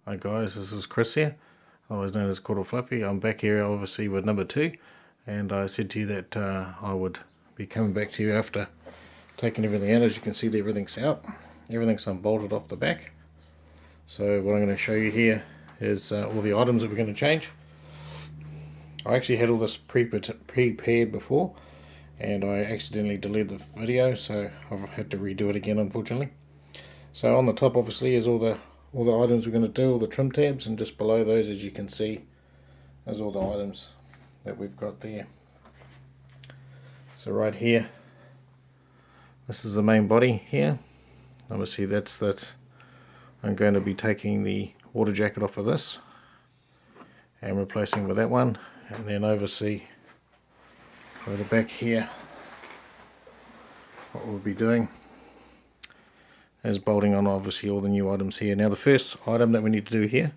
Hi guys, this is Chris here, otherwise known as Quarter Fluffy. I'm back here obviously with number 2, and I said to you that I would be coming back to you after taking everything out. As you can see, everything's out, everything's unbolted off the back. So what I'm going to show you here is all the items that we're going to change. I actually had all this prepared before, and I accidentally deleted the video, so I've had to redo it again, unfortunately. So on the top obviously is all the items we're going to do, all the trim tabs, and just below those, as you can see, is all the items that we've got there. So right here, this is the main body here. Obviously that's I'm going to be taking the water jacket off of this and replacing with that one, and then obviously for the back here, what we'll be doing is bolting on obviously all the new items here. Now the first item that we need to do here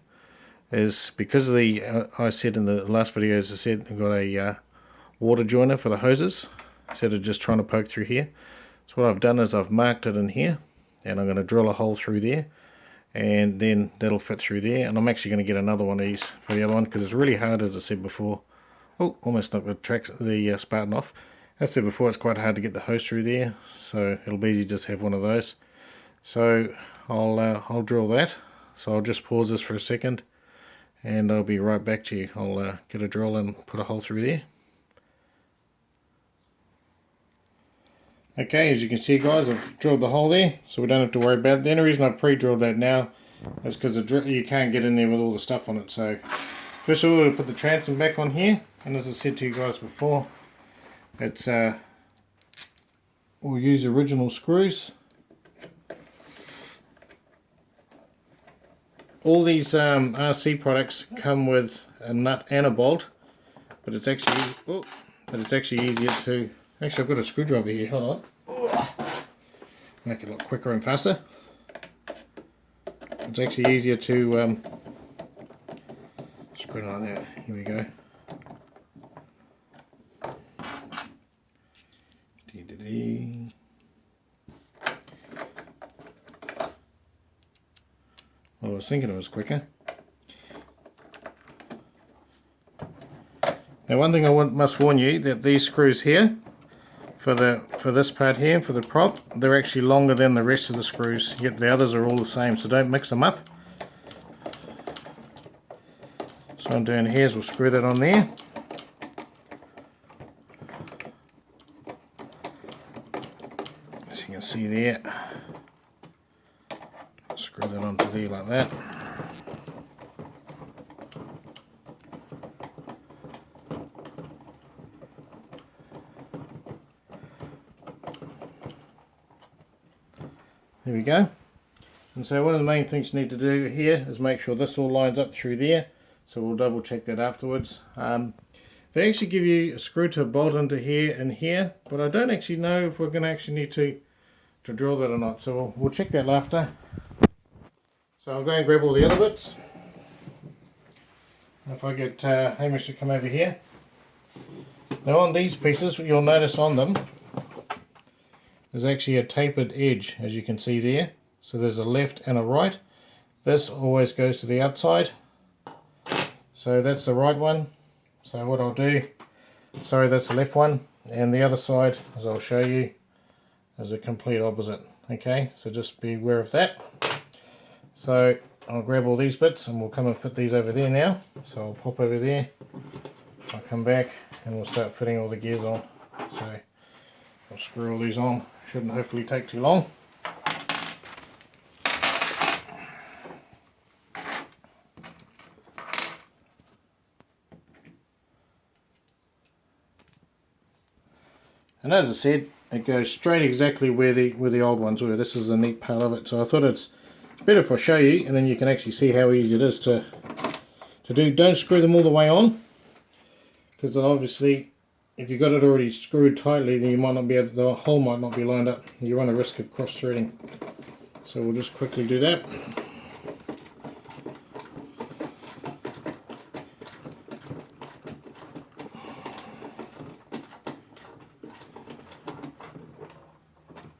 is, because of the I said in the last video, as I said, I've got a water joiner for the hoses instead of just trying to poke through here. So what I've done is I've marked it in here, and I'm going to drill a hole through there, and then that'll fit through there. And I'm actually going to get another one of these for the other one, because it's really hard, as I said before. Oh, almost knocked the Spartan off. As I said before, it's quite hard to get the hose through there, so it'll be easy to just have one of those. So I'll drill that. So I'll just pause this for a second, and I'll be right back to you. I'll get a drill and put a hole through there. Okay, as you can see guys, I've drilled the hole there, so we don't have to worry about it. The only reason I've pre-drilled that now is because you can't get in there with all the stuff on it. So first of all, we'll put the transom back on here, and as I said to you guys before, it's we'll use original screws. All these RC products come with a nut and a bolt, but it's actually easier to. Actually, I've got a screwdriver here. Hold on. Make it a lot quicker and faster. It's actually easier to screw it like that. Here we go. Well, I was thinking it was quicker. Now, one thing I must warn you, that these screws here, for this part here, for the prop, they're actually longer than the rest of the screws, yet the others are all the same, so don't mix them up. So what I'm doing here is we'll screw that on there. As you can see there, screw that onto there like that. There we go. And so one of the main things you need to do here is make sure this all lines up through there. So we'll double check that afterwards. They actually give you a screw to bolt into here and here, but I don't actually know if we're going to actually need to drill that or not. So we'll check that after. So I'll go and grab all the other bits. If I get Hamish to come over here. Now on these pieces, you'll notice on them, there's actually a tapered edge, as you can see there. So there's a left and a right. This always goes to the outside. So that's the right one. So what I'll do, sorry, that's the left one. And the other side, as I'll show you, is a complete opposite. Okay, so just be aware of that. So I'll grab all these bits and we'll come and fit these over there now. So I'll pop over there, I'll come back and we'll start fitting all the gears on. So I'll screw all these on. Shouldn't hopefully take too long. And as I said, it goes straight exactly where the old ones were. This is the neat part of it. So I thought it's better if I show you, and then you can actually see how easy it is to do. Don't screw them all the way on, because obviously if you've got it already screwed tightly, then you might not be able to, the hole might not be lined up. You run a risk of cross-threading. So we'll just quickly do that.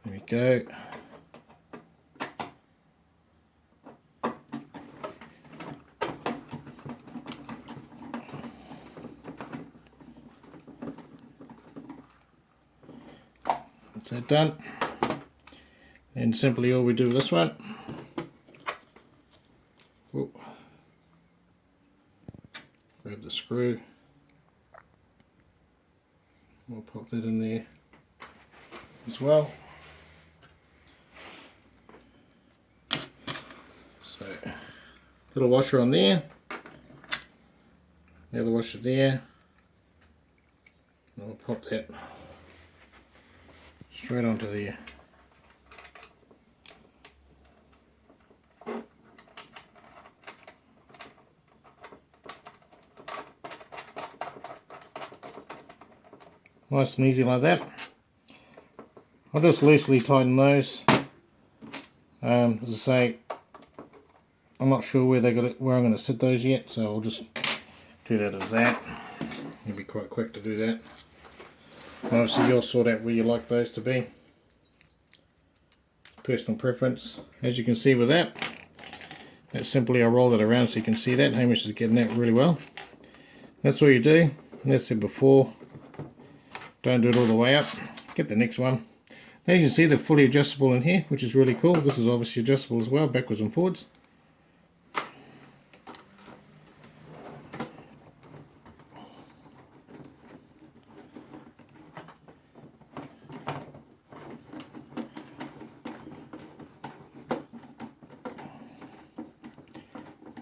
There we go. That's that done. And simply all we do with this one, whoop, grab the screw, we'll pop that in there as well. So, little washer on there, the other washer there, and we'll pop that straight onto there. Nice and easy like that. I'll just loosely tighten those. As I say, I'm not sure where where I'm going to sit those yet, so I'll just do that as that. It'll be quite quick to do that. Obviously, you'll sort out where you like those to be. Personal preference. As you can see with that, that's simply I roll it around so you can see that. Hamish is getting that really well. That's all you do. As I said before, don't do it all the way up. Get the next one. Now you can see they're fully adjustable in here, which is really cool. This is obviously adjustable as well, backwards and forwards.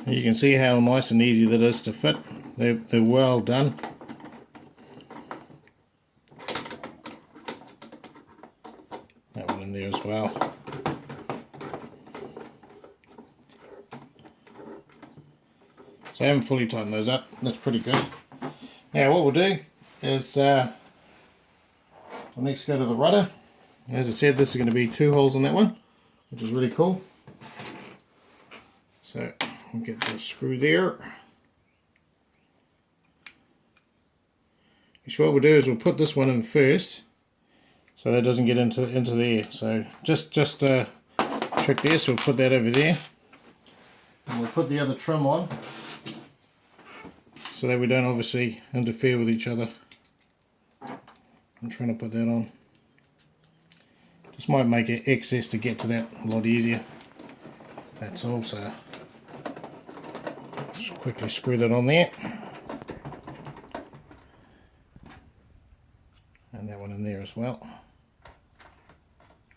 You can see how nice and easy that is to fit. They're well done. That one in there as well. So I haven't fully tightened those up. That's pretty good. Now what we'll do is we'll next go to the rudder. As I said, this is going to be 2 holes on that one, which is really cool. So we'll get the screw there. So what we'll do is we'll put this one in first, so that doesn't get into there. So just a trick there. So we'll put that over there, and we'll put the other trim on, so that we don't obviously interfere with each other. I'm trying to put that on. Just might make it access to get to that a lot easier. That's all. So just quickly screw that on there, and that one in there as well.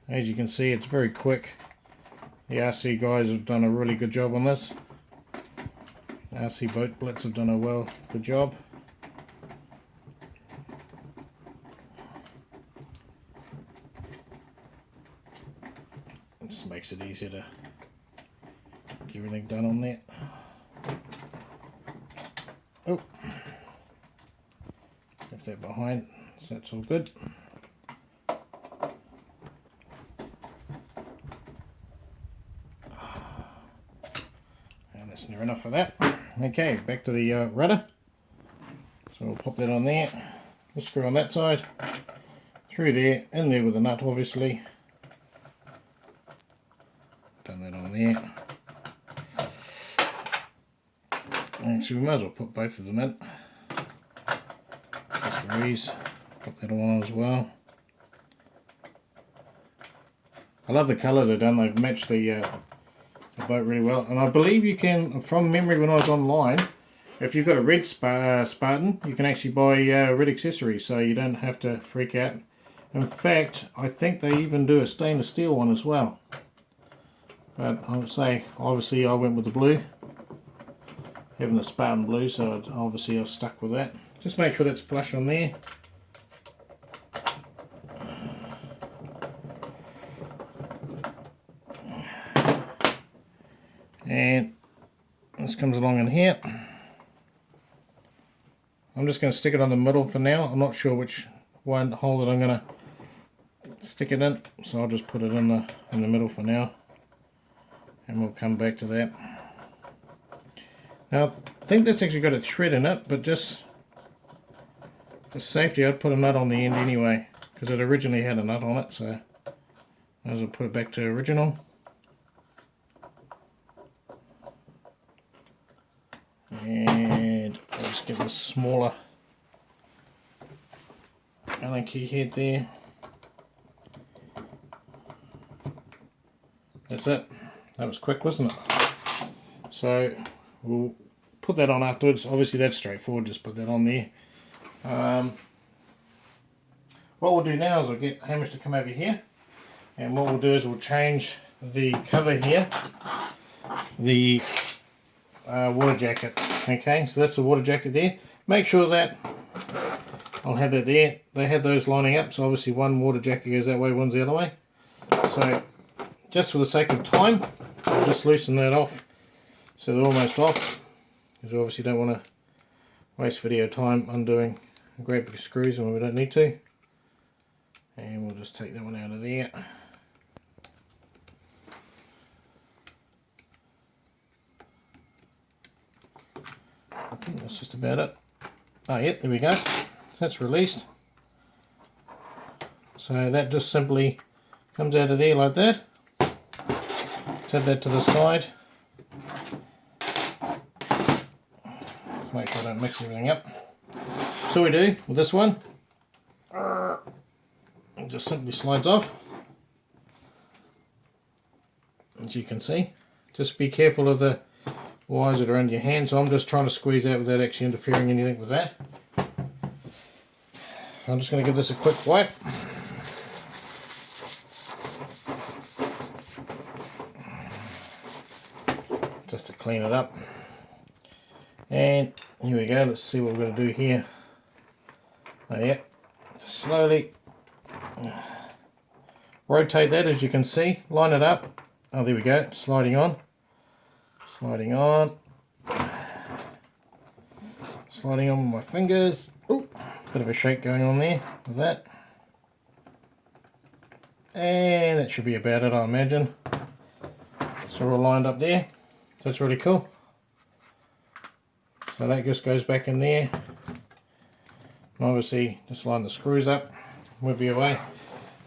As you can see, it's very quick. The RC guys have done a really good job on this. RC Boat Blitz have done a good job. It just makes it easier to get everything done on there. Oh, left that behind, so that's all good. And that's near enough for that. Okay, back to the rudder. So we'll pop that on there. The screw on that side, through there, in there with the nut obviously. Done that on there. Actually, we might as well put both of them in. Just for ease, put that on as well. I love the colours they've done. They've matched the boat really well, and I believe you can, from memory when I was online, if you've got a red Spartan, you can actually buy red accessories, so you don't have to freak out. In fact, I think they even do a stainless steel one as well. But I would say, obviously I went with the blue, having the Spartan blue, so obviously I've stuck with that. Just make sure that's flush on there. And this comes along in here. I'm just going to stick it on the middle for now. I'm not sure which one hole that I'm going to stick it in, so I'll just put it in the middle for now, and we'll come back to that. Now I think that's actually got a thread in it, but just for safety I'd put a nut on the end anyway, because it originally had a nut on it, so I might as well put it back to original. And I'll just get this smaller Allen key head there. that's it. That was quick, wasn't it? So we'll put that on afterwards. Obviously that's straightforward, just put that on there. What we'll do now is we'll get Hamish to come over here, and what we'll do is we'll change the cover here, the water jacket. Okay, so that's the water jacket there. Make sure that I'll have that there. They had those lining up, so obviously one water jacket goes that way, one's the other way. So just for the sake of time, I'll just loosen that off so they're almost off, because we obviously don't want to waste video time undoing great big screws when we don't need to. And we'll just take that one out of there. I think that's just about it. Oh yeah, there we go. So that's released. So that just simply comes out of there like that. Set that to the side. Let's make sure I don't mix everything up. So we do with this one. It just simply slides off. As you can see. Just be careful of the wires that are under your hand. So I'm just trying to squeeze out without actually interfering anything with that. I'm just going to give this a quick wipe. Just to clean it up. And here we go. Let's see what we're going to do here. Oh yeah, just slowly rotate that, as you can see. Line it up. Oh, there we go. Sliding on. Sliding on. Sliding on with my fingers. Ooh, bit of a shake going on there with that. And that should be about it, I imagine. So we're all lined up there. So that's really cool. So that just goes back in there. And obviously just line the screws up. We'll be away.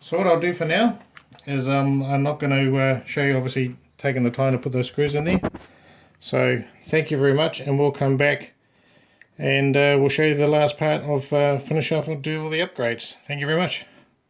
So what I'll do for now is I'm not going to show you obviously taking the time to put those screws in there. So thank you very much, and we'll come back and we'll show you the last part of finish off and do all the upgrades. Thank you very much.